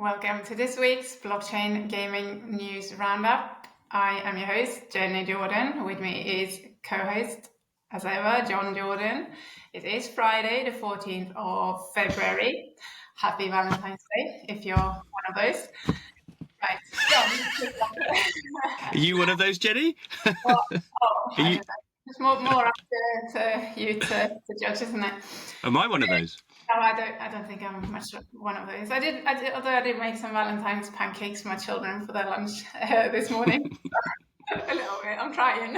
Welcome to this week's Blockchain Gaming News Roundup. I am your host, Jenny Jordan. With me is co-host, as ever, John Jordan. It is Friday, the 14th of February. Happy Valentine's Day, if you're one of those. Right, John. Are you one of those, Jenny? It's more up to you to judge, isn't it? Am I one of those? No, I don't think I'm much one of those. Although I did make some Valentine's pancakes for my children for their lunch this morning. A little bit. I'm trying.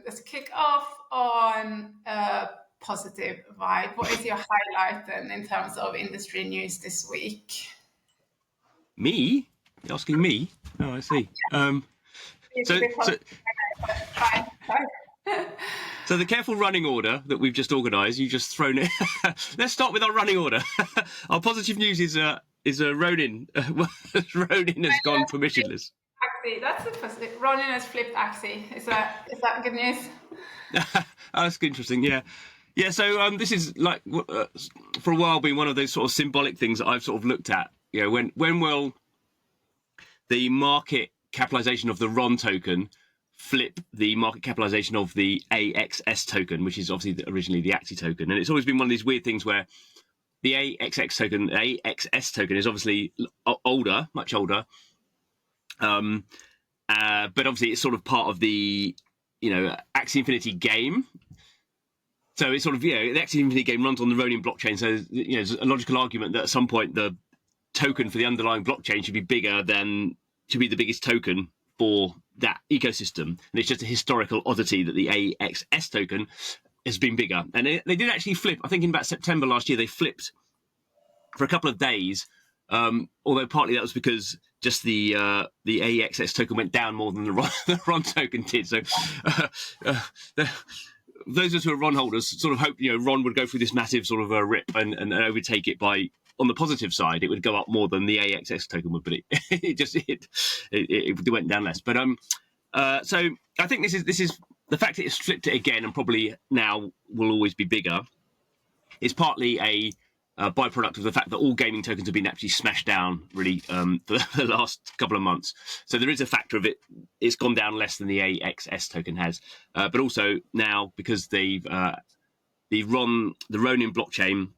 Let's kick off on a positive vibe. What is your highlight then in terms of industry news this week? Me? You're asking me? Oh, I see. So the careful running order that we've just organised, you've just thrown it. Let's start with our running order. Our positive news is Ronin. Ronin has gone permissionless. Axie. That's the positive. Ronin has flipped Axie. Is that good news? That's interesting. Yeah. So this is like for a while been one of those sort of symbolic things that I've sort of looked at. You know, when will the market capitalization of the RON token flip the market capitalization of the AXS token, which is obviously originally the Axie token. And it's always been one of these weird things where the AXS token is obviously older, much older. But obviously it's sort of part of the, Axie Infinity game. So it's sort of, the Axie Infinity game runs on the Ronin blockchain. So, there's a logical argument that at some point the token for the underlying blockchain should be the biggest token for that ecosystem. And it's just a historical oddity that the AXS token has been bigger. And they did actually flip. I think in about September last year, they flipped for a couple of days. Although partly that was because just the AXS token went down more than the RON token did. So those of us who are RON holders sort of hope, RON would go through this massive sort of rip and overtake it by, on the positive side, it would go up more than the AXS token would, but it went down less. But so I think this is the fact that it's flipped it again and probably now will always be bigger. Is partly a byproduct of the fact that all gaming tokens have been actually smashed down really for the last couple of months. So there is a factor of it. It's gone down less than the AXS token has, but also now because the Ronin blockchain,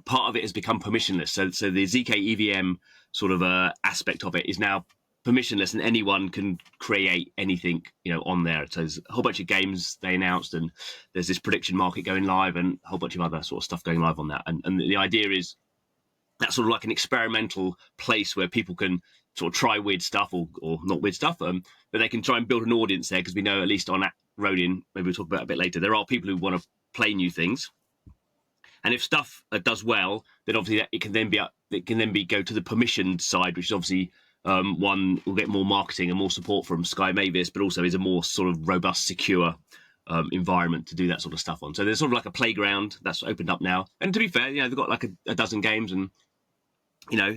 part of it has become permissionless. So the zkEVM sort of aspect of it is now permissionless, and anyone can create anything, on there. So there's a whole bunch of games they announced, and there's this prediction market going live, and a whole bunch of other sort of stuff going live on that. And the idea is that's sort of like an experimental place where people can sort of try weird stuff or not weird stuff, but they can try and build an audience there, because we know at least on Ronin, maybe we'll talk about it a bit later, there are people who want to play new things. And if stuff does well, then obviously it can then be go to the permissioned side, which is obviously one will get more marketing and more support from Sky Mavis, but also is a more sort of robust, secure environment to do that sort of stuff on. So there's sort of like a playground that's opened up now. And to be fair, they've got like a dozen games, and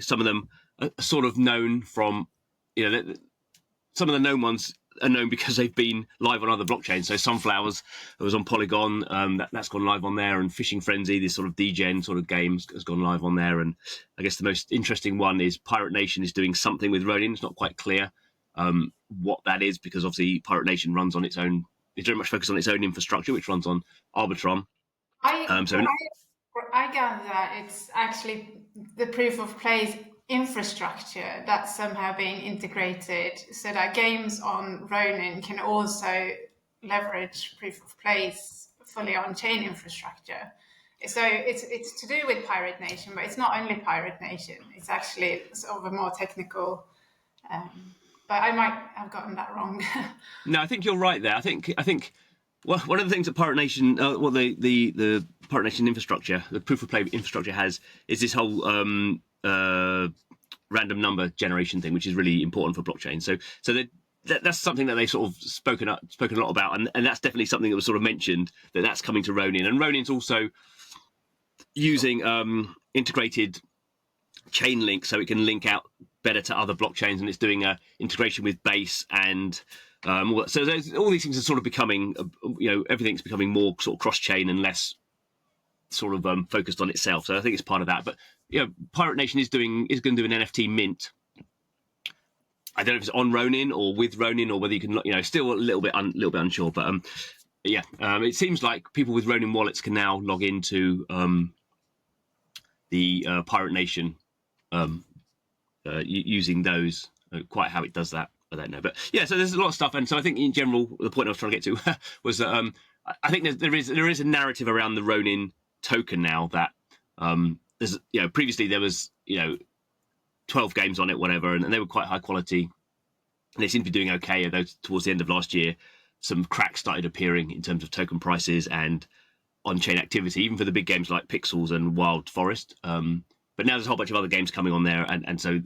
some of them are sort of known from, some of the known ones are known because they've been live on other blockchains. So Sunflowers, it was on Polygon, that's gone live on there, and Fishing Frenzy, this sort of degen sort of games, has gone live on there. And I guess the most interesting one is Pirate Nation is doing something with Ronin. It's not quite clear what that is, because obviously Pirate Nation runs on its own. It's very much focused on its own infrastructure, which runs on Arbitrum. I gather that it's actually the proof of play infrastructure that's somehow being integrated, so that games on Ronin can also leverage proof of plays fully on chain infrastructure. So it's to do with Pirate Nation, but it's not only Pirate Nation. It's actually sort of a more technical. But I might have gotten that wrong. No, I think you're right there. I think. Well, one of the things that Pirate Nation, the Pirate Nation infrastructure, the proof of play infrastructure has, is this whole random number generation thing, which is really important for blockchain. So that's something that they've sort of spoken a lot about, and that's definitely something that was sort of mentioned, that's coming to Ronin. And Ronin's also using integrated chain links, so it can link out better to other blockchains, and it's doing a integration with Base and so there's, all these things are sort of becoming, everything's becoming more sort of cross-chain and less sort of focused on itself. So I think it's part of that. But Pirate Nation is going to do an NFT mint. I don't know if it's on Ronin or with Ronin, or whether you can, still a little bit unsure. But it seems like people with Ronin wallets can now log into the Pirate Nation using those. Quite how it does that, I don't know. But yeah, so there's a lot of stuff, and so I think in general, the point I was trying to get to was that I think there is a narrative around the Ronin token now that there's previously there was 12 games on it, whatever, and they were quite high quality. And they seem to be doing okay, although towards the end of last year, some cracks started appearing in terms of token prices and on-chain activity, even for the big games like Pixels and Wild Forest. But now there's a whole bunch of other games coming on there, and so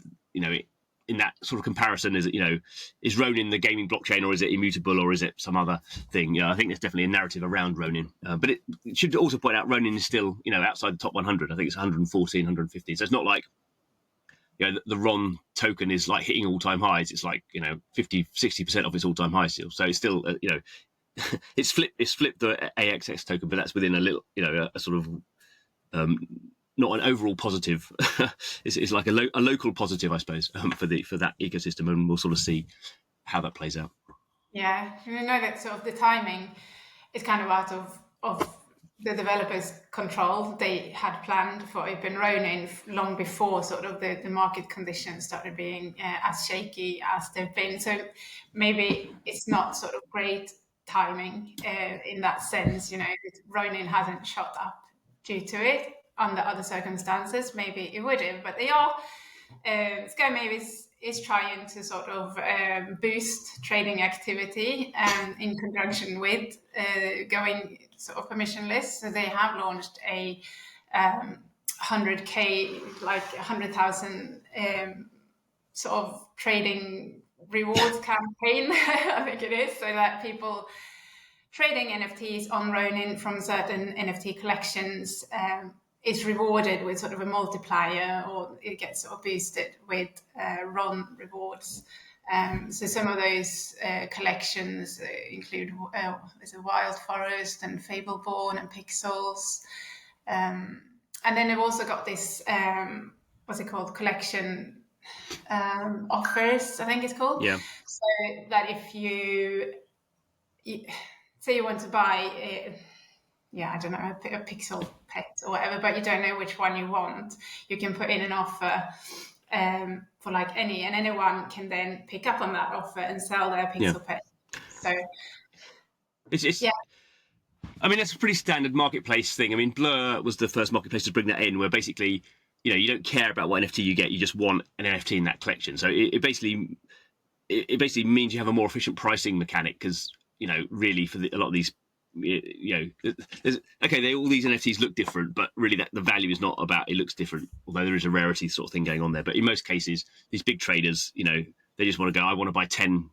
in that sort of comparison, is Ronin the gaming blockchain, or is it immutable, or is it some other thing? I think there's definitely a narrative around Ronin, but it should also point out Ronin is still outside the top 100. I think it's 114, 115. So it's not like the RON token is like hitting all-time highs. It's like 50-60% of its all-time high still. So it's still it's flipped the AXX token, but that's within a little a sort of not an overall positive. It's like a local positive, I suppose, for that ecosystem, and we'll sort of see how that plays out. Yeah, we know that sort of the timing is kind of out of the developers' control. They had planned for Open Ronin long before sort of the market conditions started being as shaky as they've been. So maybe it's not sort of great timing in that sense. Ronin hasn't shot up due to it. Under other circumstances, maybe it would have, but they are. Mavis is trying to sort of boost trading activity in conjunction with going sort of permissionless. So they have launched a 100K, like 100,000 sort of trading rewards campaign, I think it is, so that people trading NFTs on Ronin from certain NFT collections is rewarded with sort of a multiplier, or it gets sort of boosted with RON rewards. So some of those collections include there's a Wild Forest and Fableborn and Pixels. And then they've also got this, what's it called, collection offers, I think it's called. Yeah. So that if you say you want to buy I don't know, a pixel pet or whatever, but you don't know which one you want, you can put in an offer for like any, and anyone can then pick up on that offer and sell their pixel pet. So it's I mean, that's a pretty standard marketplace thing. I mean, Blur was the first marketplace to bring that in, where basically, you don't care about what NFT you get, you just want an NFT in that collection. So it basically means you have a more efficient pricing mechanic, because really for a lot of these, all these NFTs look different, but really the value is not about it looks different, although there is a rarity sort of thing going on there. But in most cases, these big traders, they just want to go, I want to buy 10,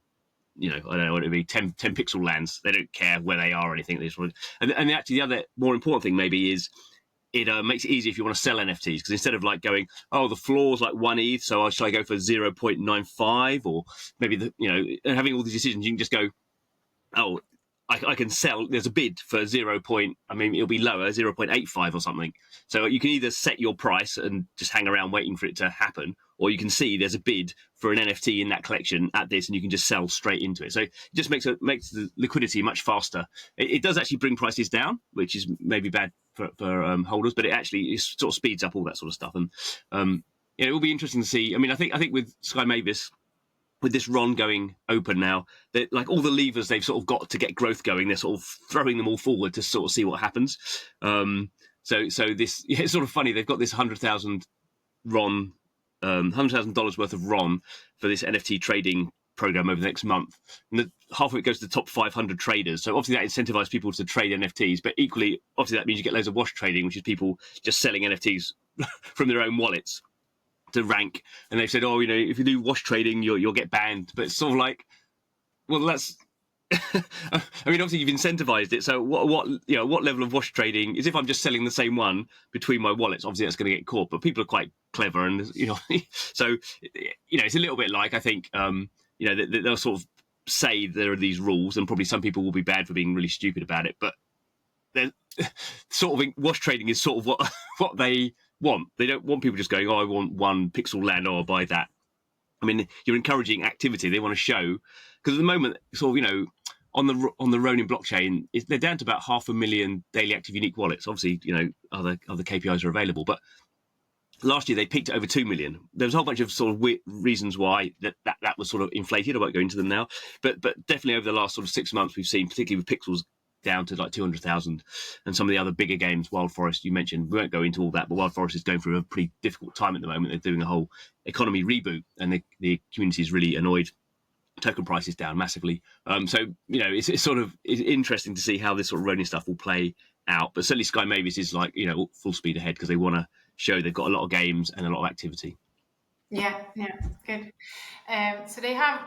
I don't know what it would be, 10 pixel lands. They don't care where they are or anything. They just want to, and actually the other more important thing maybe is it makes it easy if you want to sell NFTs, because instead of like going, the floor's like 1 ETH, so should I go for 0.95, or maybe and having all these decisions, you can just go, I can sell. There's a bid for it'll be lower, 0.85 or something. So you can either set your price and just hang around waiting for it to happen, or you can see there's a bid for an NFT in that collection at this, and you can just sell straight into it. So it just makes the liquidity much faster. It does actually bring prices down, which is maybe bad for holders, but it sort of speeds up all that sort of stuff. And it will be interesting to see. I mean, I think with Sky Mavis, with this RON going open now, that like all the levers they've sort of got to get growth going, they're sort of throwing them all forward to sort of see what happens. So this, it's sort of funny. They've got this 100,000 RON, $100,000 worth of RON for this NFT trading program over the next month, and half of it goes to the top 500 traders. So obviously that incentivizes people to trade NFTs, but equally, obviously that means you get loads of wash trading, which is people just selling NFTs from their own wallets to rank. And they've said, if you do wash trading, you'll get banned. But it's sort of like, well, that's I mean, obviously you've incentivized it. So what level of wash trading is if I'm just selling the same one between my wallets? Obviously that's going to get caught, but people are quite clever, and so it's a little bit like, I think they'll sort of say there are these rules, and probably some people will be bad for being really stupid about it, but sort of wash trading is sort of what they want. They don't want people just going, oh, I want one pixel land, oh, I'll buy that. I mean, you're encouraging activity. They want to show, because at the moment, sort of, you know, on the Ronin blockchain, they're down to about 500,000 daily active unique wallets. Obviously, you know, other KPIs are available, but last year they peaked at over 2 million. There was a whole bunch of sort of weird reasons why that was sort of inflated. I won't go into them now, but definitely over the last sort of 6 months, we've seen, particularly with Pixels, down to like 200,000, and some of the other bigger games, Wild Forest, you mentioned, we won't go into all that, but Wild Forest is going through a pretty difficult time at the moment. They're doing a whole economy reboot, and the community is really annoyed. Token prices down massively. So, you know, it's interesting to see how this sort of Ronin stuff will play out. But certainly Sky Mavis is like, you know, full speed ahead because they want to show they've got a lot of games and a lot of activity. Yeah, good. So they have,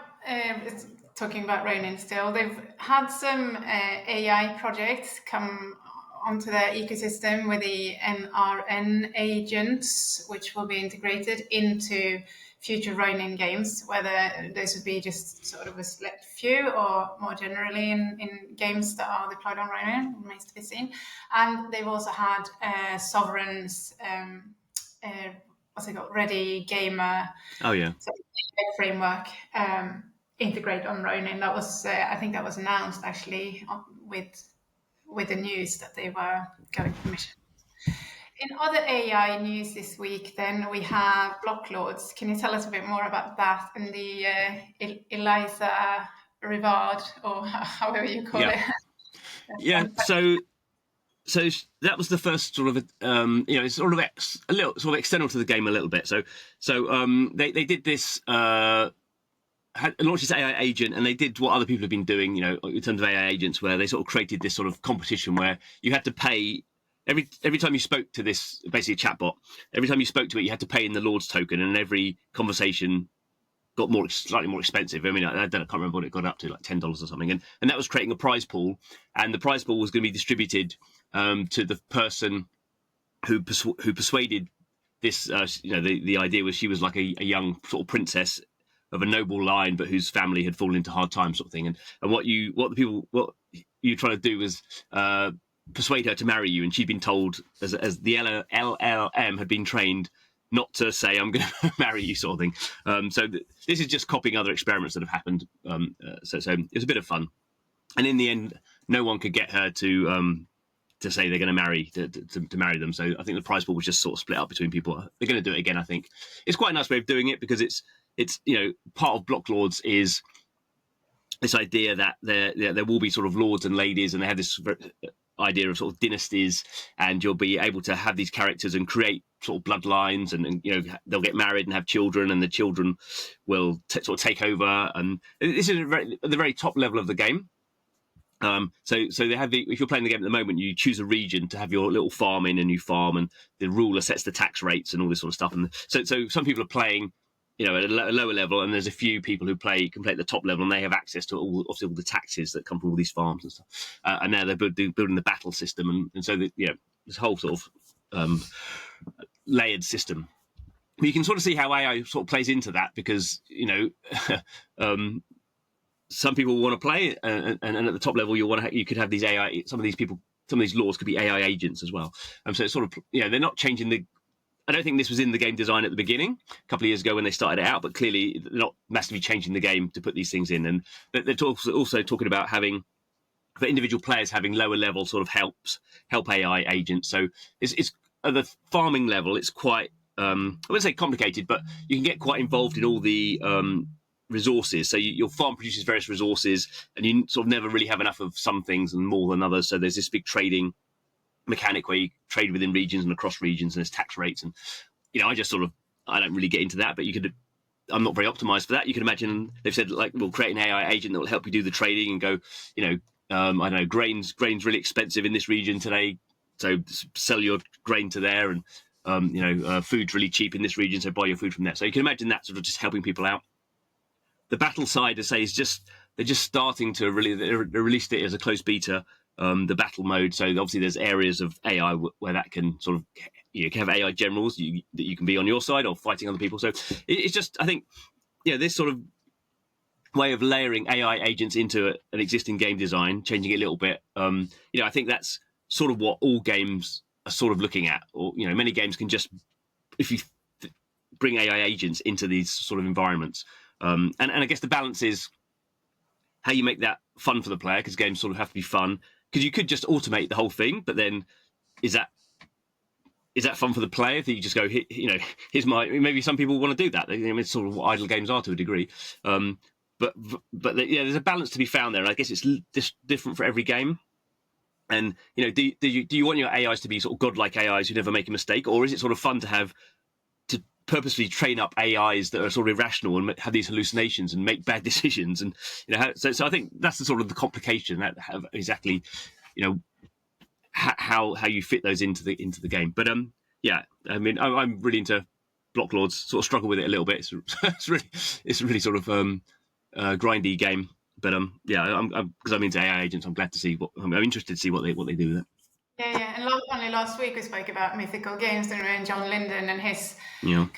talking about Ronin still, they've had some AI projects come onto their ecosystem with the NRN agents, which will be integrated into future Ronin games, whether those would be just sort of a select few or more generally in games that are deployed on Ronin, remains to be seen. And they've also had Sovereign's what's it called, Ready Gamer. Oh yeah, framework integrate on Ronin. That was I think that was announced actually with the news that they were going permission. In other AI news this week, then we have Blocklords. Can you tell us a bit more about that and the Eliza Rivard, or however you call it? Yeah. So that was the first sort of you know, it's sort of a little sort of external to the game a little bit. So they did this. Launched this AI agent, and they did what other people have been doing, you know, in terms of AI agents, where they sort of created this sort of competition where you had to pay every time you spoke to this, basically a chatbot. Every time you spoke to it, you had to pay in the Lords token, and every conversation got slightly more expensive. I mean, I can't remember what it got up to, like $10 or something, and that was creating a prize pool, and the prize pool was going to be distributed to the person who persuaded this. You know, the idea was she was like a young sort of princess of a noble line, but whose family had fallen into hard times, sort of thing. And what you trying to do was persuade her to marry you, and she'd been told, as the LLM had been trained, not to say I'm going to marry you, sort of thing. So this is just copying other experiments that have happened. So it was a bit of fun, and in the end, no one could get her to say they're going to marry to marry them. So I think the prize pool was just sort of split up between people. They're going to do it again. I think it's quite a nice way of doing it, because it's you know, part of Blocklords is this idea that there will be sort of lords and ladies, and they have this idea of sort of dynasties, and you'll be able to have these characters and create sort of bloodlines, and you know, they'll get married and have children, and the children will sort of take over. And this is at the very top level of the game. So they have if you're playing the game at the moment, you choose a region to have your little farm in, and you farm, and the ruler sets the tax rates and all this sort of stuff. And so some people are playing, you know, at a lower level, and there's a few people who can play at the top level, and they have access to all the taxes that come from all these farms and stuff. And now they're building the battle system, and so you know, this whole sort of layered system. But you can sort of see how AI sort of plays into that, because you know, some people want to play, and at the top level, you could have these AI. Some of these laws could be AI agents as well. So it's sort of, you know, they're not changing the. I don't think this was in the game design at the beginning, a couple of years ago when they started it out, but clearly they're not massively changing the game to put these things in. And they're also talking about having, for individual players, having lower level sort of help AI agents. So it's at the farming level, it's quite, I wouldn't say complicated, but you can get quite involved in all the resources. So your farm produces various resources, and you sort of never really have enough of some things and more than others. So there's this big trading mechanic where you trade within regions and across regions, and there's tax rates. And you know, I don't really get into that, but I'm not very optimized for that. You can imagine they've said, like, we'll create an AI agent that will help you do the trading and go, you know, I don't know, grain's really expensive in this region today, so sell your grain to there, and you know, food's really cheap in this region, so buy your food from there. So you can imagine that sort of just helping people out. The battle side, I say, is they're just starting to they released it as a closed beta, the battle mode. So obviously there's areas of AI where that can sort of, you can have AI generals that you can be on your side or fighting other people. So it's just, I think, yeah, this sort of way of layering AI agents into an existing game design, changing it a little bit. You know, I think that's sort of what all games are sort of looking at, or many games can just, if you bring AI agents into these sort of environments, and I guess the balance is how you make that fun for the player, because games sort of have to be fun. Because you could just automate the whole thing, but then is that fun for the player? If you just go, here's my. Maybe some people want to do that. It's sort of what idle games are to a degree. But there's a balance to be found there. And I guess it's different for every game. And do you want your AIs to be sort of godlike AIs who never make a mistake, or is it sort of fun to purposely train up AIs that are sort of irrational and have these hallucinations and make bad decisions? And so I think that's the sort of the complication, that have exactly how you fit those into the game. But yeah, I mean, I'm really into Blocklords. Sort of struggle with it a little bit. It's really sort of grindy game. But yeah, because I'm into AI agents, I'm glad to see I'm interested to see what they do with it. Yeah. And only last week we spoke about mythical games, and John Linden and his kind of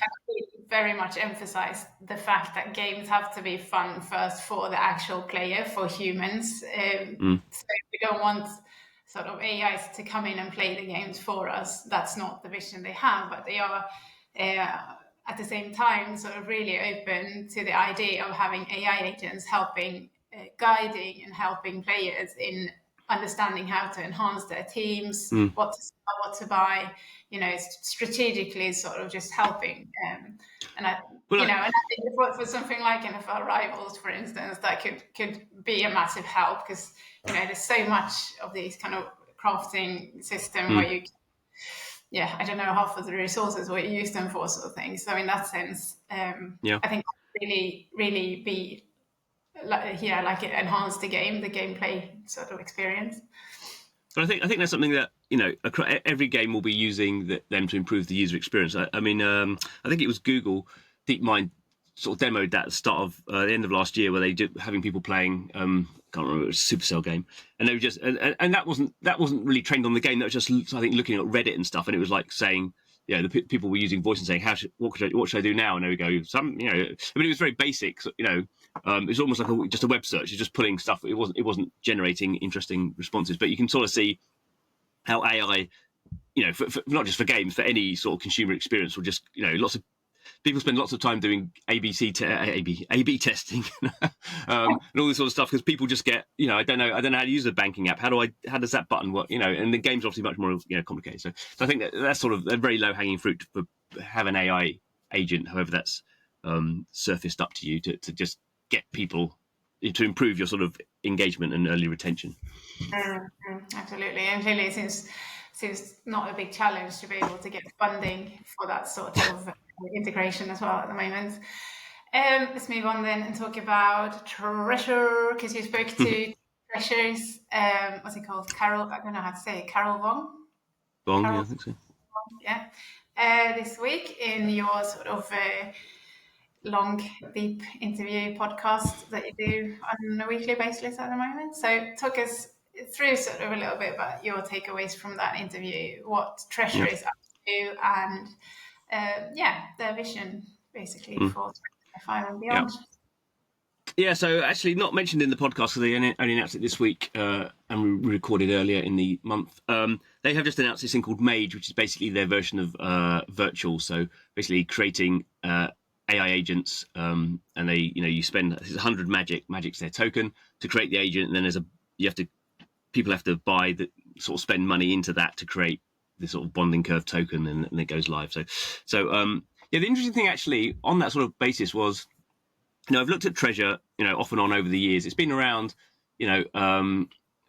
very much emphasized the fact that games have to be fun first for the actual player, for humans. So we don't want sort of AIs to come in and play the games for us. That's not the vision they have, but they are at the same time sort of really open to the idea of having AI agents helping, guiding and helping players in understanding how to enhance their teams, what to sell, what to buy, strategically sort of just helping. And I think for something like NFL Rivals, for instance, that could be a massive help, because there's so much of these kind of crafting system where I don't know half of the resources what you use them for, sort of thing. So in that sense, I think really, really be like it enhance the gameplay sort of experience. But I think that's something that every game will be using them to improve the user experience. I mean, I think it was Google DeepMind sort of demoed that at the start of the end of last year, where they did having people playing. Can't remember, it was a Supercell game, and they were just and that wasn't really trained on the game. That was just, I think, looking at Reddit and stuff, and it was like saying, the people were using voice and saying, what should I do now? And there we go. I mean, it was very basic. It was almost like just a web search. You're just pulling stuff. It wasn't generating interesting responses. But you can sort of see how AI, for not just for games, for any sort of consumer experience, will just, lots of people spend lots of time doing A/B testing, and all this sort of stuff, because people just get, I don't know how to use a banking app. How does that button work? And the game's obviously much more complicated. So I think that's sort of a very low hanging fruit for have an AI agent, however that's surfaced up to you, to just get people to improve your sort of engagement and early retention. Absolutely, and clearly it seems not a big challenge to be able to get funding for that sort of integration as well at the moment. Let's move on then and talk about Treasure, because you spoke to Treasure's what's it called? Carol, I don't know how to say it. Carol Wong. Yeah, I think so. Yeah, this week in your sort of long, deep interview podcast that you do on a weekly basis at the moment. So talk us through sort of a little bit about your takeaways from that interview, what Treasure is up to, and their vision basically for 2025 and beyond. Yeah, so actually not mentioned in the podcast because they only announced it this week, and we recorded earlier in the month. They have just announced this thing called Mage, which is basically their version of virtual. So basically creating AI agents, and they, you spend 100 magic's their token to create the agent, and then people have to buy the sort of spend money into that to create this sort of bonding curve token, and it goes live. So the interesting thing actually on that sort of basis was, I've looked at Treasure, off and on over the years. It's been around,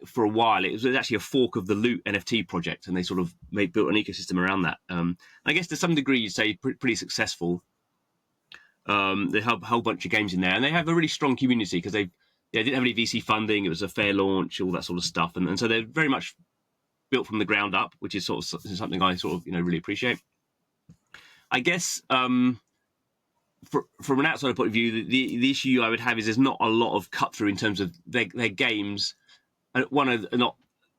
for a while. It was actually a fork of the Loot NFT project, and they sort of built an ecosystem around that. I guess to some degree, you'd say pretty successful. They have a whole bunch of games in there, and they have a really strong community because they didn't have any VC funding. It was a fair launch, all that sort of stuff, and so they're very much built from the ground up, which is sort of something I sort of really appreciate. I guess from an outsider point of view, the issue I would have is there's not a lot of cut through in terms of their games. One are not.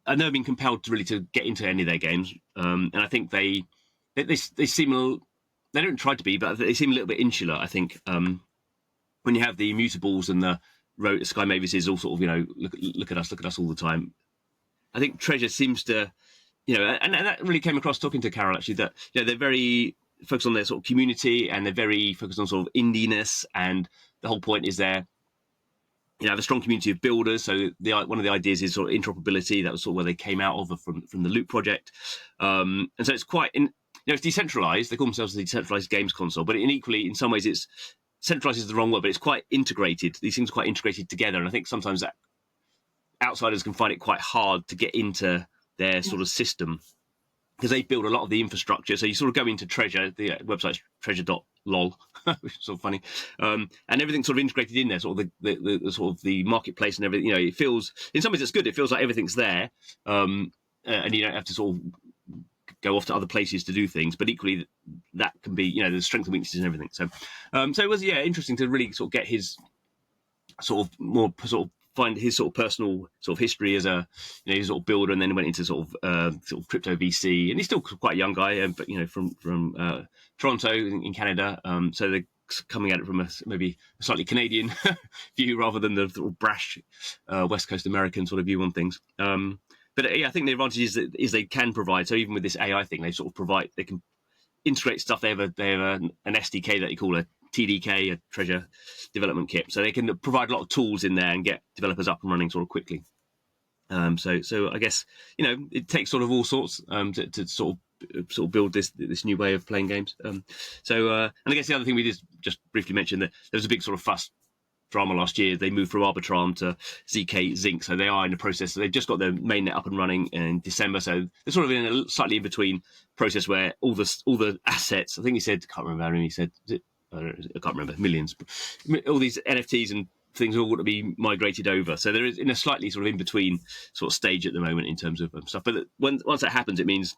I've never been compelled to get into any of their games, and I think they seem. They don't try to be, but they seem a little bit insular. I think when you have the Immutables and the Sky Mavis is all sort of look at us all the time. I think Treasure seems to and that really came across talking to Carol actually, that they're very focused on their sort of community, and they're very focused on sort of indiness, and the whole point is they're have a strong community of builders. So one of the ideas is sort of interoperability. That was sort of where they came out of from the Loop project, and so it's quite it's decentralized. They call themselves the decentralized games console, but equally in some ways it's centralized is the wrong word, but it's quite integrated. These things are quite integrated together, and I think sometimes that outsiders can find it quite hard to get into their sort of system, because they build a lot of the infrastructure. So you sort of go into Treasure, the website's treasure.lol, which is sort of funny, and everything's sort of integrated in there, sort of the sort of the marketplace and everything. It feels, in some ways it's good. It feels like everything's there, and you don't have to sort of go off to other places to do things. But equally, that can be, the strengths and weaknesses and everything. So, so it was interesting to really sort of get his sort of more sort of find his sort of personal sort of history as a he was sort of builder, and then went into sort of crypto VC, and he's still quite a young guy, but from Toronto in Canada, so they're coming at it from maybe a slightly Canadian view rather than the sort of brash West Coast American sort of view on things. But I think the advantage is they can provide. So even with this AI thing, they sort of they can integrate stuff. They have an SDK that they call a TDK, a Treasure Development Kit, so they can provide a lot of tools in there and get developers up and running sort of quickly. So I guess it takes sort of all sorts to sort of build this new way of playing games. And I guess the other thing we just briefly mentioned, that there was a big sort of fuss drama last year. They moved from Arbitrum to zkEVM, so they are in the process. So they've just got their mainnet up and running in December, so they're sort of in a slightly in between process where all the assets. I think he said, I can't remember how many he said. I can't remember, millions. All these NFTs and things are all going to be migrated over. So there is in a slightly sort of in between sort of stage at the moment in terms of stuff. But once that happens, it means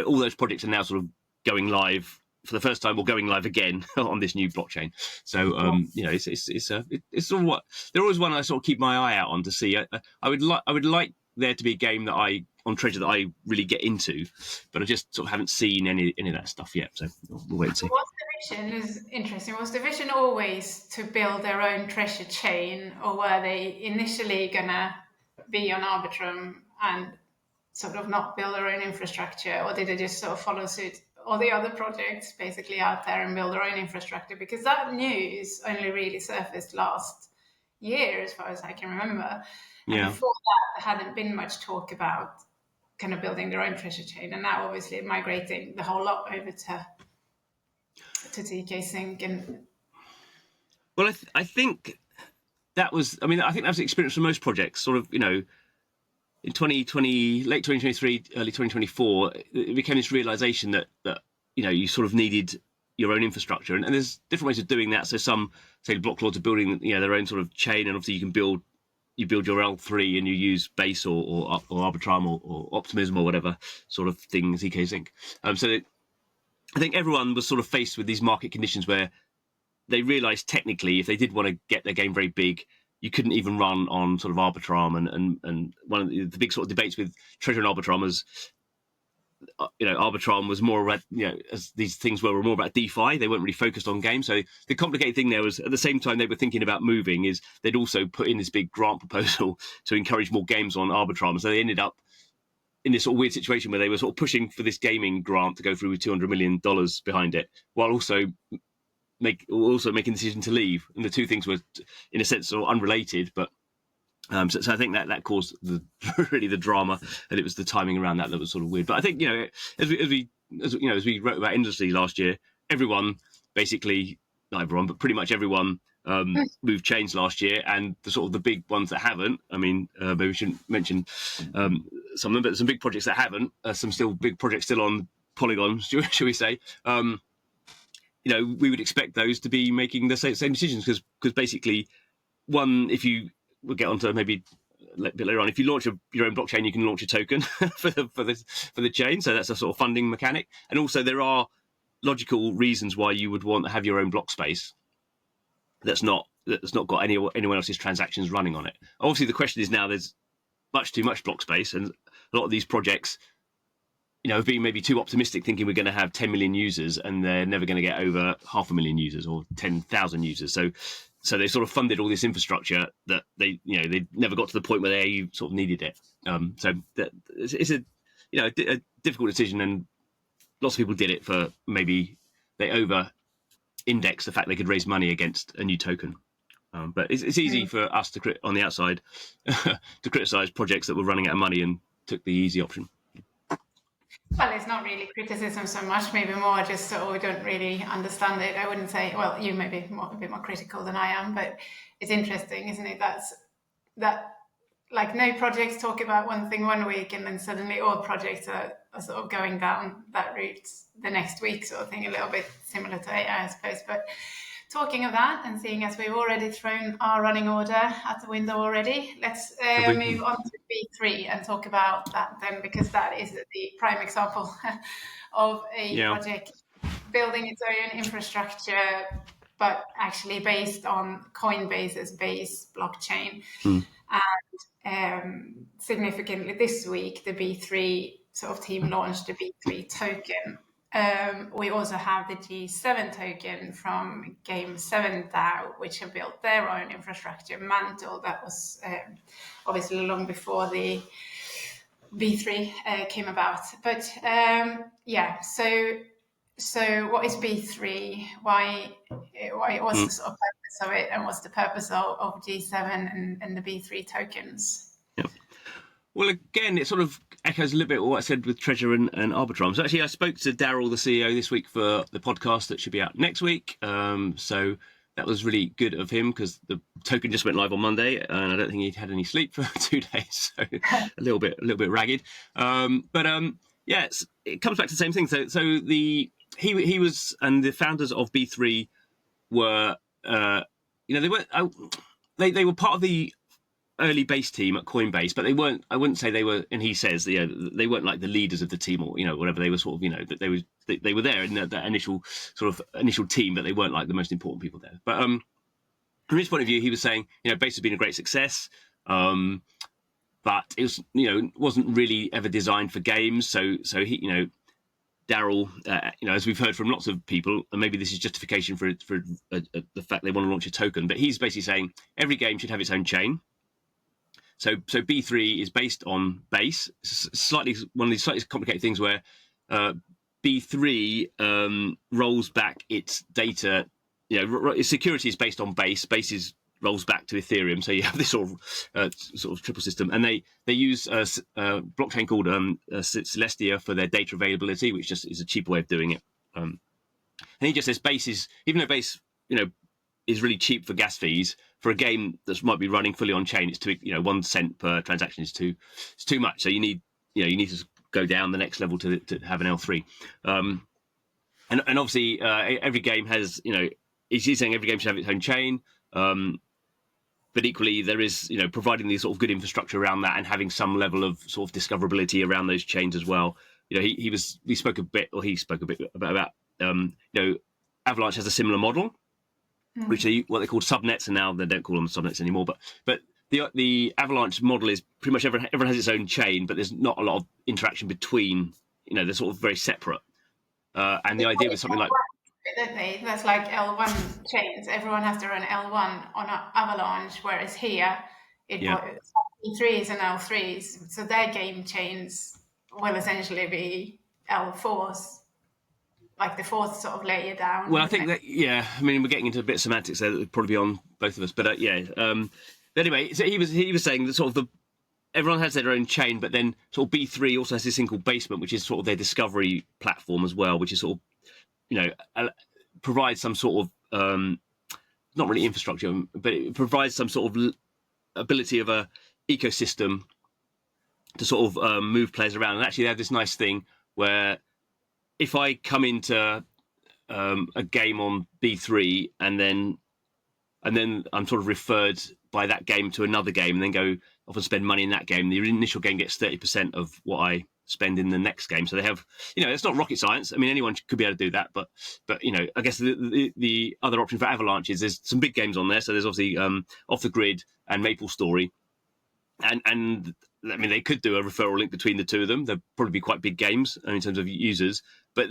all those projects are now sort of going live for the first time, or going live again on this new blockchain. So it's sort of what they're always one I sort of keep my eye out on to see. I would like there to be a game that on Treasure that I really get into, but I just sort of haven't seen any of that stuff yet. So we'll wait and see. Was the vision is interesting? Was the vision always to build their own treasure chain, or were they initially gonna be on Arbitrum and sort of not build their own infrastructure, or did they just sort of follow suit all the other projects basically out there and build their own infrastructure? Because that news only really surfaced last year, as far as I can remember. And before that, there hadn't been much talk about kind of building their own treasure chain, and now obviously migrating the whole lot over to zkSync. And well, I think that was. I mean, I think that was the experience for most projects. Sort of, in 2020, late 2023, early 2024, it became this realization that you sort of needed your own infrastructure, and there's different ways of doing that. So some say Blocklords are building their own sort of chain, and obviously you build your L3 and you use Base or Arbitrum or Optimism or whatever sort of thing, zkSync. So I think everyone was sort of faced with these market conditions where they realized technically if they did want to get their game very big, you couldn't even run on sort of Arbitrum. And one of the big sort of debates with Treasure and Arbitrum is, Arbitrum was more about, as these things were more about DeFi. They weren't really focused on games. So the complicated thing there was, at the same time they were thinking about moving, is they'd also put in this big grant proposal to encourage more games on Arbitrum. So they ended up in this sort of weird situation where they were sort of pushing for this gaming grant to go through with $200 million behind it, while also making the decision to leave. And the two things were, in a sense, sort of unrelated, but so I think that caused really the drama, and it was the timing around that was sort of weird. But I think as we wrote about industry last year, everyone basically, not everyone, but pretty much everyone moved chains last year, and the sort of the big ones that haven't. I mean, maybe we shouldn't mention some of them, but there's some big projects that haven't. Some still big projects still on Polygon, should we say? We would expect those to be making the same decisions, because basically, one, if you we'll get onto maybe a bit later on. If you launch your own blockchain, you can launch a token for the chain. So that's a sort of funding mechanic. And also there are logical reasons why you would want to have your own block space that's not got anyone else's transactions running on it. Obviously, the question is now there's much too much block space, and a lot of these projects, have been maybe too optimistic, thinking we're going to have 10 million users, and they're never going to get over 500,000 users or 10,000 users. So they sort of funded all this infrastructure that they never got to the point where they sort of needed it. So it's a difficult decision, and lots of people did it for maybe they over-indexed the fact they could raise money against a new token. But it's easy for us on the outside to criticise projects that were running out of money and took the easy option. Well, it's not really criticism so much, maybe more just we don't really understand it. I wouldn't say, well, you may be a bit more critical than I am, but it's interesting, isn't it? That like no projects talk about one thing one week and then suddenly all projects are sort of going down that route the next week, sort of thing, a little bit similar to AI, I suppose. But talking of that, and seeing as we've already thrown our running order out the window already, let's move on to B3 and talk about that then, because that is the prime example of a project building its own infrastructure, but actually based on Coinbase's Base blockchain. And significantly this week, the B3 sort of team launched the B3 token. We also have the G7 token from Game 7 DAO, which have built their own infrastructure, Mantle, that was obviously long before the B3 came about. But so what is B3? Why what's the sort of purpose of it, and what's the purpose of G7 and the B3 tokens? Yeah. Well, again, it sort of echoes a little bit what I said with Treasure and Arbitrum. So actually, I spoke to Daryl, the CEO, this week for the podcast that should be out next week. So that was really good of him, because the token just went live on Monday, and I don't think he'd had any sleep for 2 days, so a little bit ragged. It comes back to the same thing. So he was, and the founders of B3 were, they were part of the early base team at Coinbase, but they weren't. I wouldn't say they were. And he says, they weren't like the leaders of the team, or whatever. They were sort of, that they were there in that initial team, but they weren't like the most important people there. But from his point of view, he was saying, Base has been a great success, but it was, wasn't really ever designed for games. So he, Daryl, as we've heard from lots of people, and maybe this is justification for the fact they want to launch a token, but he's basically saying every game should have its own chain. So B3 is based on Base. One of these slightly complicated things where B3 rolls back its data. Its security is based on Base. Base rolls back to Ethereum. So you have this sort of triple system, and they use a blockchain called Celestia for their data availability, which just is a cheaper way of doing it. And he just says Base is, even though Base is really cheap for gas fees, for a game that might be running fully on chain, it's too, 1 cent per transaction is too much. So you need to go down the next level to have an L3. And obviously every game has, he's saying every game should have its own chain. But equally, there is, providing these sort of good infrastructure around that and having some level of sort of discoverability around those chains as well. He spoke a bit about Avalanche has a similar model, which are what they call subnets, and now they don't call them subnets anymore. But the Avalanche model is pretty much everyone has its own chain, but there's not a lot of interaction between. They're sort of very separate. And the idea was something like, don't they? That's like L1 chains. Everyone has their own L1 on Avalanche, whereas here E3s and L3s, so their game chains will essentially be L4s. Like the fourth sort of layer down. Well, I think that, we're getting into a bit of semantics there that would probably be on both of us. But but anyway, so he was saying that sort of everyone has their own chain, but then sort of B3 also has this thing called Basement, which is sort of their discovery platform as well, which is sort of, provides some sort of, not really infrastructure, but it provides some sort of ability of a ecosystem to sort of move players around. And actually they have this nice thing where, if I come into a game on B3 and then I'm sort of referred by that game to another game, and then go off and spend money in that game, the initial game gets 30% of what I spend in the next game. So they have, it's not rocket science. I mean, anyone could be able to do that, but I guess the other option for Avalanche is there's some big games on there. So there's obviously Off the Grid and MapleStory, and I mean, they could do a referral link between the two of them. They'd probably be quite big games in terms of users, but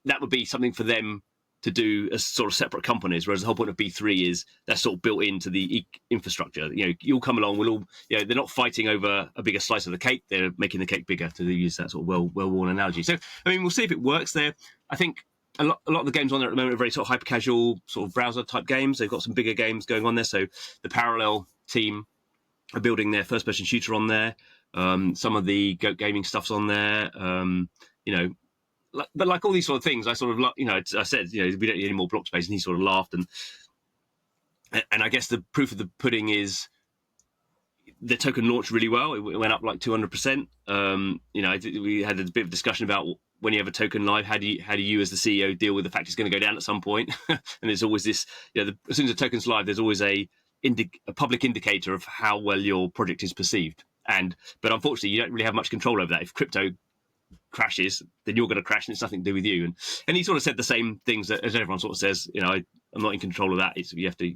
that would be something for them to do as sort of separate companies, whereas the whole point of B3 is that's sort of built into the infrastructure. You'll come along, we'll all, they're not fighting over a bigger slice of the cake, they're making the cake bigger, to use that sort of well-worn analogy. So, I mean, we'll see if it works there. I think a lot of the games on there at the moment are very sort of hyper-casual, sort of browser-type games. They've got some bigger games going on there. So the Parallel team are building their first-person shooter on there. Some of the Goat Gaming stuff's on there. But like all these sort of things, I sort of, I said, we don't need any more block space, and he sort of laughed. And I guess the proof of the pudding is the token launched really well. It went up like 200%. We had a bit of discussion about when you have a token live, how do you as the CEO deal with the fact it's going to go down at some point? And there's always this, as soon as a token's live, there's always a public indicator of how well your project is perceived. But unfortunately, you don't really have much control over that. If crypto crashes, then you're going to crash, and it's nothing to do with you. And he sort of said the same things as everyone sort of says. I'm not in control of that. You have to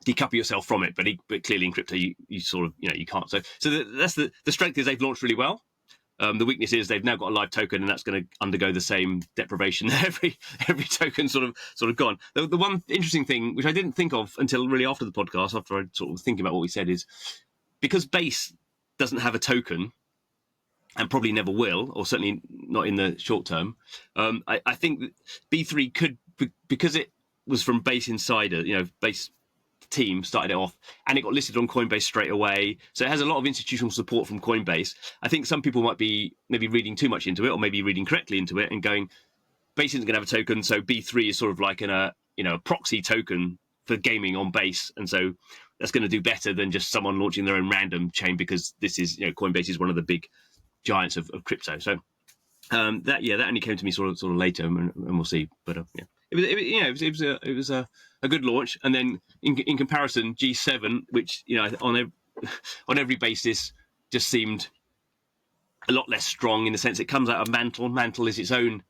decouple yourself from it. But clearly in crypto, you sort of you can't. So that's the strength is they've launched really well. The weakness is they've now got a live token, and that's going to undergo the same deprivation. Every token sort of gone. The one interesting thing, which I didn't think of until really after the podcast, after I sort of thinking about what we said, is because Base doesn't have a token, and probably never will, or certainly not in the short term. I think that B3 could, because it was from Base Insider, Base team started it off, and it got listed on Coinbase straight away. So it has a lot of institutional support from Coinbase. I think some people might be maybe reading too much into it, or maybe reading correctly into it, and going, Base isn't going to have a token, so B3 is sort of like a proxy token for gaming on Base, and so that's going to do better than just someone launching their own random chain, because this is, Coinbase is one of the big giants of crypto. So that only came to me sort of later, and we'll see. But it was a good launch. And then in comparison, G7, which on every basis just seemed a lot less strong, in the sense it comes out of Mantle. Mantle is its own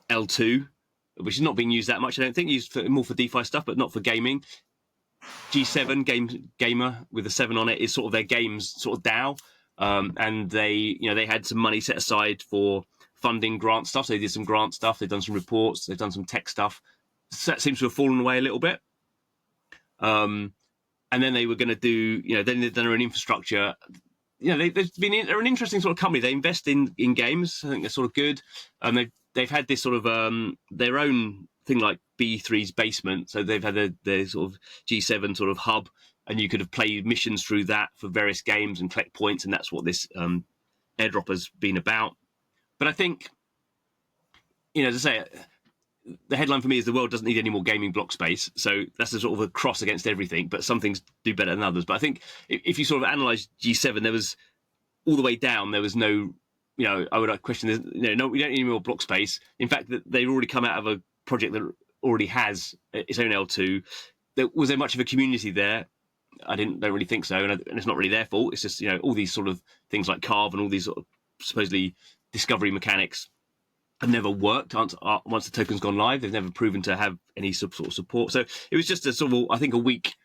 L2, which is not being used that much, I don't think. Used more for DeFi stuff, but not for gaming. G7 gamer with a 7 on it is sort of their games sort of DAO, and they had some money set aside for funding grant stuff. So they did some grant stuff, they've done some reports, they've done some tech stuff. So that seems to have fallen away a little bit. And then they were going to do, then they've done an infrastructure. They're an interesting sort of company. They invest in games. I think they're sort of good. They've had this sort of their own thing like B3's basement. So they've had their sort of G7 sort of hub, and you could have played missions through that for various games and collect points, and that's what this airdrop has been about. But I think, as I say, the headline for me is the world doesn't need any more gaming block space. So that's a sort of a cross against everything, but some things do better than others. But I think if you sort of analyse G7, there was all the way down, there was no, I would question, no, we don't need any more block space. In fact, they've already come out of a project that already has its own L2. Was there much of a community there? I don't really think so, and it's not really their fault. It's just all these sort of things like Carve and all these sort of supposedly discovery mechanics have never worked once the token's gone live. They've never proven to have any sort of support. So it was just a sort of, I think, a weak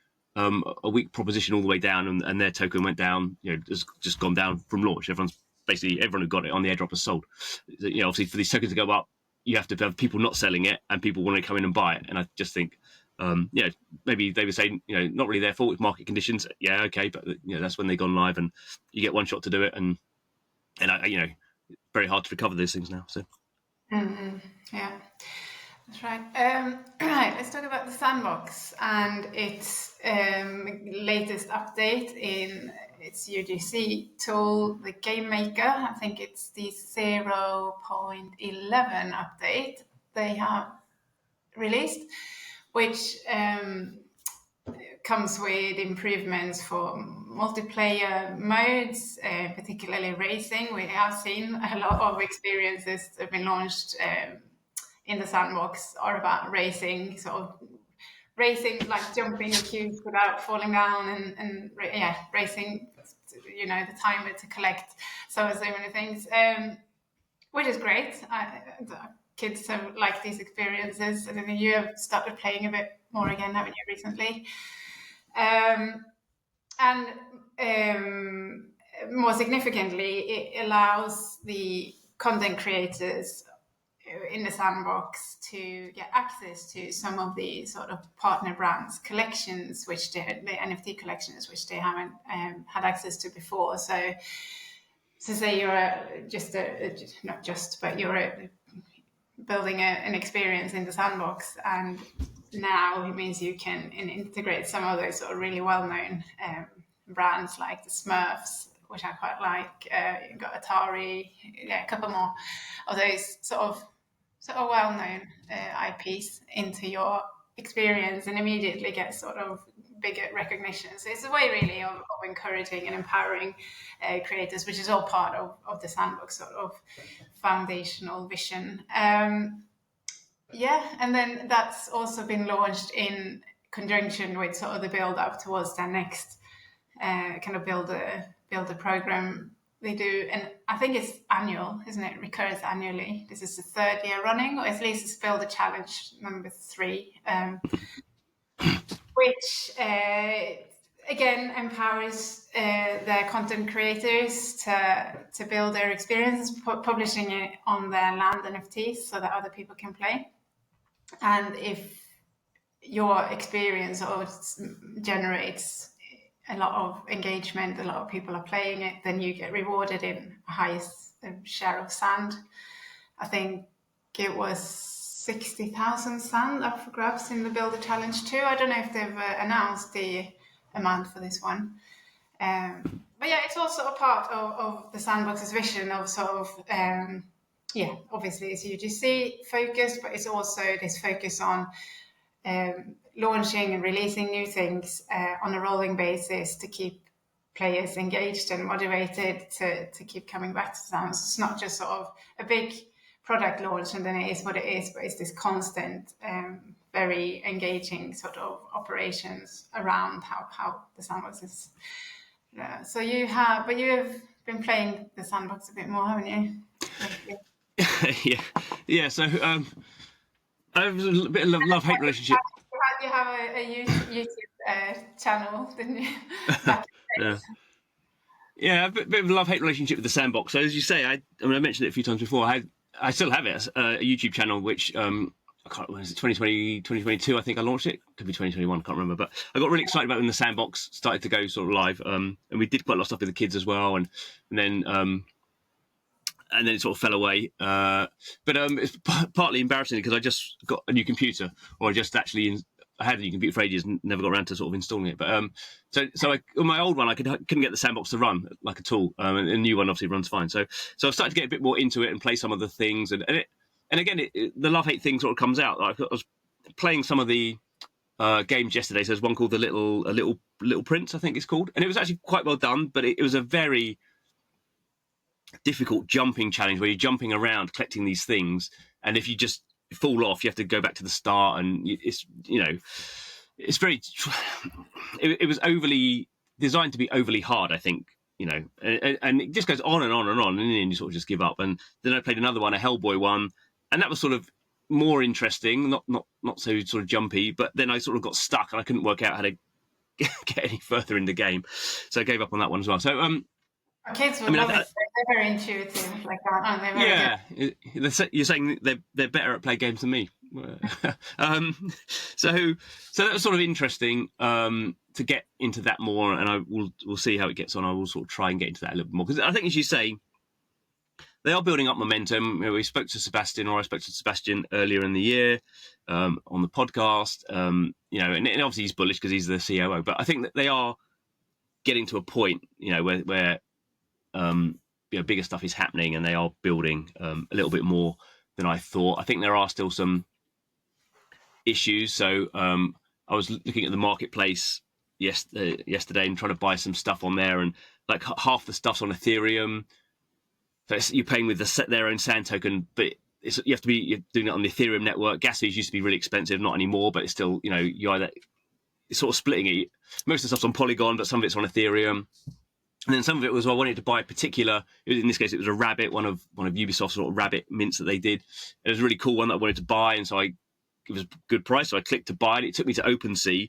proposition all the way down, and their token went down. Has just gone down from launch. Everyone who got it on the airdrop has sold. Obviously for these tokens to go up, you have to have people not selling it and people want to come in and buy it. And I just think, maybe they were saying, not really their fault with market conditions. Yeah, okay, but that's when they've gone live, and you get one shot to do it, and very hard to recover those things now. So. Mm-hmm. Yeah, that's right. Right, let's talk about the Sandbox and its latest update in its UGC tool, the Game Maker. I think it's the 0.11 update they have released, which comes with improvements for multiplayer modes, particularly racing. We have seen a lot of experiences that have been launched in the Sandbox are about racing, like jumping a queue without falling down, and racing, the timer to collect so many things, which is great. The kids have liked these experiences. I think you have started playing a bit more again, haven't you, recently? More significantly, it allows the content creators in the Sandbox to get access to some of the sort of partner brands collections, which the NFT collections, which they haven't had access to before. So say you're building an experience in the Sandbox, and now it means you can integrate some of those sort of really well-known brands like the Smurfs, which I quite like. You've got Atari, a couple more of those sort of well-known IPs into your experience, and immediately get sort of bigger recognition. So it's a way really of encouraging and empowering creators, which is all part of the Sandbox sort of foundational vision. And then that's also been launched in conjunction with sort of the build up towards their next kind of build a program they do, and I think it's annual, isn't it? It recurs annually. This is the third year running, or at least it's Build a Challenge number 3, which again empowers their content creators to build their experience, publishing it on their land NFTs so that other people can play. And if your experience generates a lot of engagement, a lot of people are playing it, then you get rewarded in a highest share of sand. I think it was 60,000 sand up for grabs in the Build a Challenge 2. I don't know if they've announced the amount for this one. But yeah, it's also a part of the Sandbox's vision of sort of, obviously it's UGC focused, but it's also this focus on launching and releasing new things on a rolling basis to keep players engaged and motivated to keep coming back to Sandbox. It's not just sort of a big product launch and then it is what it is, but it's this constant, very engaging sort of operations around how the Sandbox is. So you have been playing the Sandbox a bit more, haven't you? Yeah. So I have a bit of love-hate relationship. You have a YouTube channel, didn't you? Yeah, a bit of a love-hate relationship with the Sandbox. So as you say, I mentioned it a few times before. I still have it, a YouTube channel, which I can't remember, is it 2020, 2022? I think I launched it. Could be 2021, can't remember. But I got really excited about when the Sandbox started to go sort of live. And we did quite a lot of stuff with the kids as well. And then it sort of fell away. But it's partly embarrassing because I just got a new computer, or I had a new computer for ages and never got around to sort of installing it. But so on my old one, I couldn't get the Sandbox to run like at all. And the new one obviously runs fine. So I've started to get a bit more into it and play some of the things. And again, the love-hate thing sort of comes out. Like I was playing some of the games yesterday. So there's one called the Little Prince, I think it's called, and it was actually quite well done. But it was a very difficult jumping challenge where you're jumping around collecting these things, and if you just fall off, you have to go back to the start, and it's very. It was overly designed to be overly hard, I think, and it just goes on and on and on, and then you sort of just give up. And then I played another one, a Hellboy one, and that was sort of more interesting, not so sort of jumpy. But then I sort of got stuck, and I couldn't work out how to get any further in the game, so I gave up on that one as well. So our kids will love it. They're very intuitive like that, aren't they? You're saying they're better at playing games than me. So that was sort of interesting to get into that more, and we'll see how it gets on. I will sort of try and get into that a little bit more, because I think, as you say, they are building up momentum. I spoke to Sebastian earlier in the year on the podcast. And obviously he's bullish because he's the COO, but I think that they are getting to a point, where bigger stuff is happening, and they are building a little bit more than I thought. I think there are still some issues. So I was looking at the marketplace yesterday and trying to buy some stuff on there, and like half the stuff's on Ethereum. So you're paying with their own sand token, but you're doing it on the Ethereum network. Gas fees used to be really expensive, not anymore, but it's still, it's sort of splitting it. Most of the stuff's on Polygon, but some of it's on Ethereum. And then some of it was, I wanted to buy a particular, in this case, it was a rabbit, one of Ubisoft's sort of rabbit mints that they did. It was a really cool one that I wanted to buy, and so it was a good price, so I clicked to buy it. It took me to OpenSea,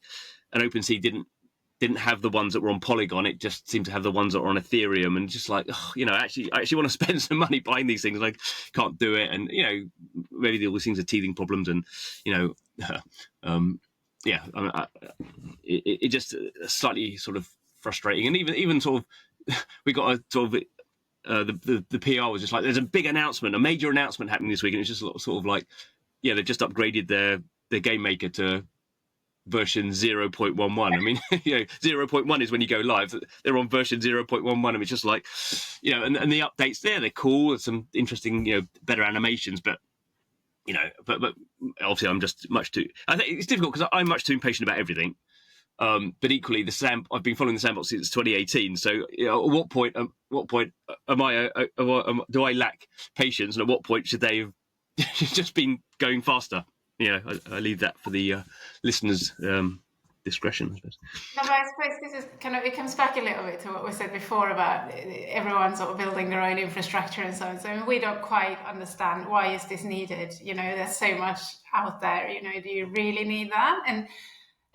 and OpenSea didn't didn't have the ones that were on Polygon. It just seemed to have the ones that were on Ethereum, and just like, oh, you know, I actually want to spend some money buying these things, and I can't do it. And you know, maybe all these things are teething problems, and you know, yeah, I mean, it just slightly sort of frustrating, and even sort of we got a sort of. The PR was just like, there's a big announcement, a major announcement happening this week, and it's just sort of like, yeah, they've just upgraded their game maker to version 0.11. I mean, you know, 0.1 is when you go live. They're on version 0.11, and it's just like, you know, and the updates there, they're cool. There's some interesting, you know, better animations, but you know, but obviously I'm just much too. I think it's difficult because I'm much too impatient about everything. But equally, I've been following the Sandbox since 2018. So, you know, at what point do I lack patience, and at what point should they have just been going faster? You know, I leave that for the listeners' discretion, I suppose. No, but I suppose this is kind of, it comes back a little bit to what we said before about everyone sort of building their own infrastructure and so on. So we don't quite understand, why is this needed? You know, there's so much out there. You know, do you really need that?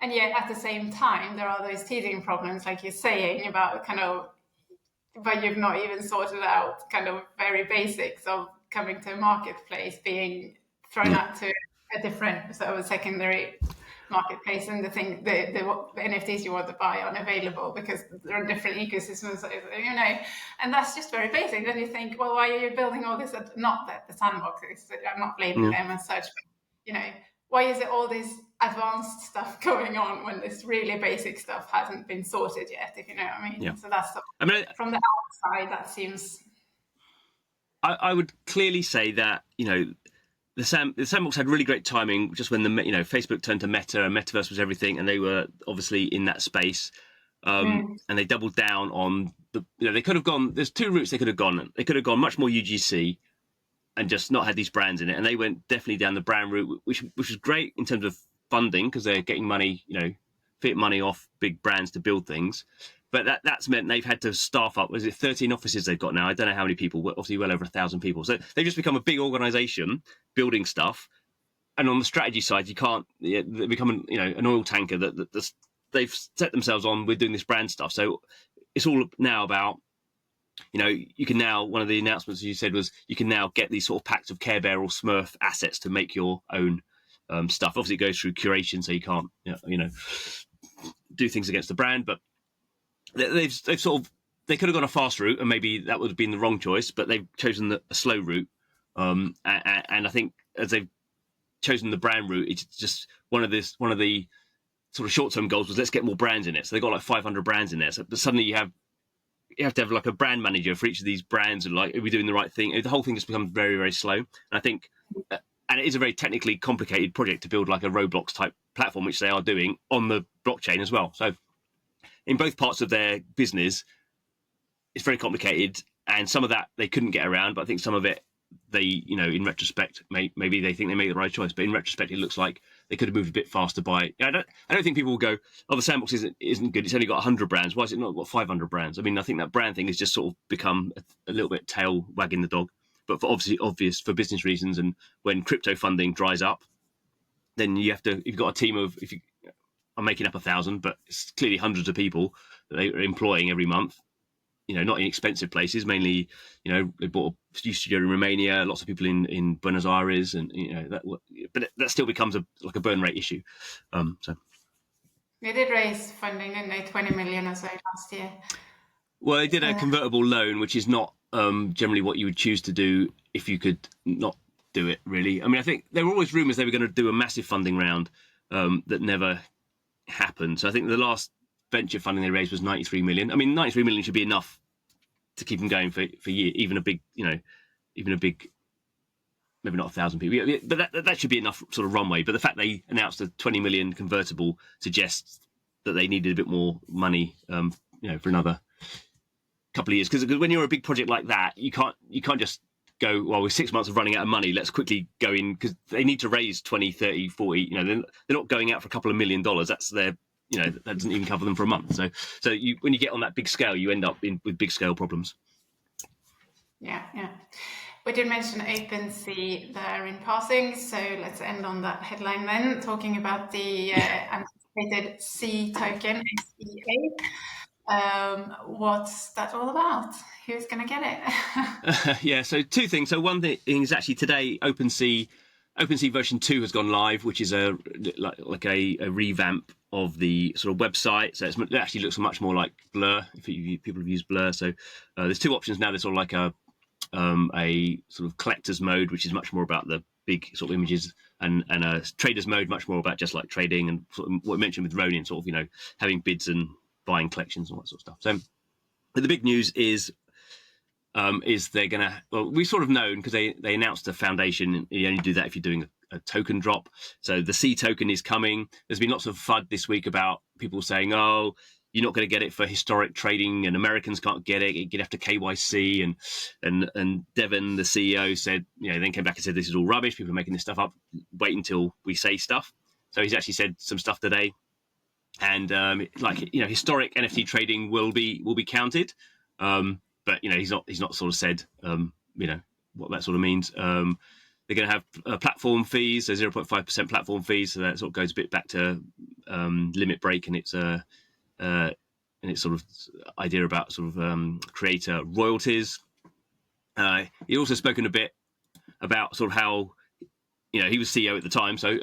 And yet at the same time, there are those teething problems, like you're saying, about kind of, but you've not even sorted out kind of very basics of coming to a marketplace, being thrown out to a different sort of secondary marketplace, and the NFTs you want to buy aren't available because there are different ecosystems, you know, and that's just very basic. Then you think, well, why are you building all this? Not that the Sandbox is, I'm not blaming them as such, but, you know, why is it all this advanced stuff going on when this really basic stuff hasn't been sorted yet, if you know what I mean? Yeah. So that's from the outside, that seems... I would clearly say that, you know, the Sandbox had really great timing just when you know, Facebook turned to Meta, and Metaverse was everything, and they were obviously in that space. And they doubled down on you know, they could have gone, there's two routes they could have gone. They could have gone much more UGC and just not had these brands in it, and they went definitely down the brand route, which was great in terms of funding, because they're getting money, you know, fiat money off big brands to build things. But that's meant they've had to staff up. Was it 13 offices they've got now? I don't know how many people. Obviously, well over 1,000 people. So they've just become a big organisation building stuff. And on the strategy side, you can't. They become, you know, an oil tanker that they've set themselves on with doing this brand stuff. So it's all now about, you know, you can now, one of the announcements you said was you can now get these sort of packs of Care Bear or Smurf assets to make your own stuff. Obviously, it goes through curation, so you can't, you know, do things against the brand. But they've sort of, they could have gone a fast route, and maybe that would have been the wrong choice. But they've chosen a slow route, and I think as they've chosen the brand route, it's just one of the sort of short-term goals was, let's get more brands in it. So they got like 500 brands in there. So but suddenly you have to have like a brand manager for each of these brands, and like, are we doing the right thing? The whole thing just becomes very, very slow. And I think, and it is a very technically complicated project to build like a Roblox type platform, which they are doing on the blockchain as well. So in both parts of their business, it's very complicated, and some of that they couldn't get around, but I think some of it they, you know, in retrospect, maybe they think they made the right choice, but in retrospect, it looks like they could have moved a bit faster by. I don't think people will go, oh, the Sandbox isn't good. It's only got 100 brands. Why is it not got 500 brands? I mean, I think that brand thing has just sort of become a little bit tail wagging the dog, but for obvious for business reasons. And when crypto funding dries up, then you have to. If you've got a team of, I'm making up 1,000, but it's clearly hundreds of people that they are employing every month. You know, not in expensive places. Mainly, you know, they bought a studio in Romania. Lots of people in Buenos Aires, and you know but that still becomes like a burn rate issue. So they did raise funding, didn't they? 20 million or so last year. Well, they did a convertible loan, which is not generally what you would choose to do if you could not do it. Really, I mean, I think there were always rumours they were going to do a massive funding round that never happened. So I think the last venture funding they raised was 93 million. I mean, 93 million should be enough to keep them going for years. Even a big, maybe not 1,000 people, but that should be enough sort of runway. But the fact they announced a 20 million convertible suggests that they needed a bit more money, for another couple of years. Because when you're a big project like that, you can't just go, well, we're 6 months of running out of money, let's quickly go in, because they need to raise 20, 30, 40. They're not going out for a couple of $1 million. That's their, that doesn't even cover them for a month. So when you get on that big scale, you end up with big scale problems. Yeah. We did mention OpenSea there in passing, so let's end on that headline then, talking about the created C token, SEA. What's that all about? Who's going to get it? Yeah, so two things. So one thing is actually today, OpenSea version 2 has gone live, which is a revamp of the sort of website. So it actually looks much more like Blur, if people have used Blur. So there's two options now. There's sort of like a sort of collector's mode, which is much more about the big sort of images, and a trader's mode, much more about just like trading and sort of what we mentioned with Ronin, sort of, having bids and buying collections and all that sort of stuff. So the big news is they're going to, well, we sort of known because they announced a foundation, and you only do that if you're doing a token drop. So the C token is coming. There's been lots of FUD this week about people saying, oh, you're not going to get it for historic trading, and Americans can't get it. You get after KYC, and Devon, the CEO, said, then came back and said this is all rubbish. People are making this stuff up. Wait until we say stuff. So he's actually said some stuff today, and historic NFT trading will be counted. But he's not sort of said what that sort of means. They're going to have platform fees, so 0.5% platform fees. So that sort of goes a bit back to limit break and its sort of idea about sort of creator royalties. He also spoken a bit about sort of how he was CEO at the time, so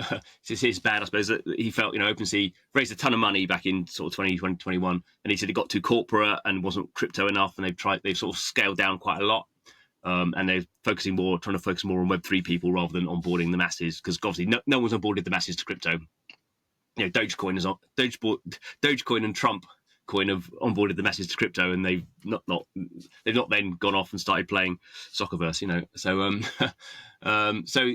it's bad, I suppose, that he felt OpenSea raised a ton of money back in sort of 2021, and he said it got too corporate and wasn't crypto enough, and they've sort of scaled down quite a lot, and they're trying to focus more on Web3 people rather than onboarding the masses, because obviously no one's onboarded the masses to crypto. Dogecoin and Trump coin have onboarded the masses to crypto, and they've not then gone off and started playing Soccerverse, so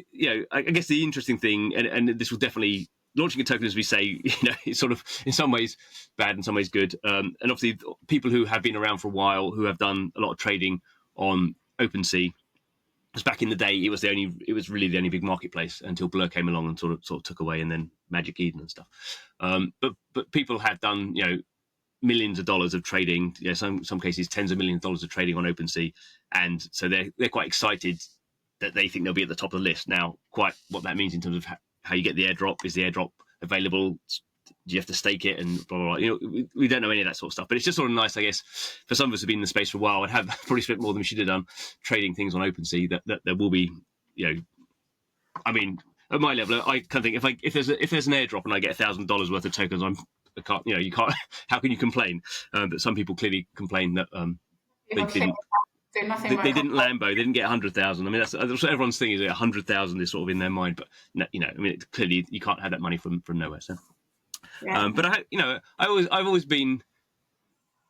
I guess the interesting thing, and this will definitely, launching a token, as we say, it's sort of in some ways bad, in some ways good, and obviously people who have been around for a while, who have done a lot of trading on OpenSea, because back in the day it was really the only big marketplace until Blur came along and sort of took away, and then Magic Eden and stuff. But people have done millions of dollars of trading, some cases tens of millions of dollars of trading on OpenSea, and so they're quite excited that they think they'll be at the top of the list. Now, quite what that means in terms of how you get the airdrop, is the airdrop available? Do you have to stake it, and blah, blah, blah. We don't know any of that sort of stuff, but it's just sort of nice, I guess, for some of us who've been in the space for a while and have probably spent more than we should have done trading things on OpenSea, that there will be, I mean, at my level, I kind of think if there's an airdrop and I get $1,000 worth of tokens, you can't. How can you complain? But some people clearly complain that they didn't. They didn't Lambo. They didn't get 100,000. I mean, that's what everyone's thinking, is 100,000 is sort of in their mind, but I mean, clearly you can't have that money from nowhere. So, yeah. But I've always been,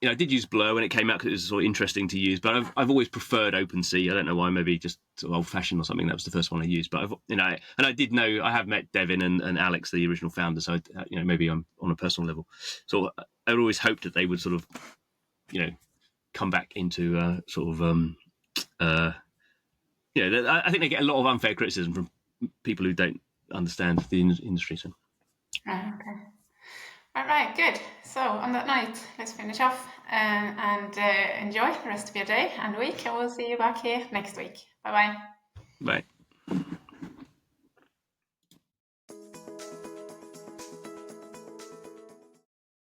I did use Blur when it came out because it was sort of interesting to use, but I've always preferred OpenSea. I don't know why, maybe just sort of old-fashioned or something. That was the first one I used, but and I did know, I have met Devin and Alex, the original founder, so maybe I'm on a personal level. So I always hoped that they would sort of, come back into sort of I think they get a lot of unfair criticism from people who don't understand the industry. So okay. All right, good. So on that note, let's finish off and enjoy the rest of your day and week, and we'll see you back here next week. Bye-bye. Bye.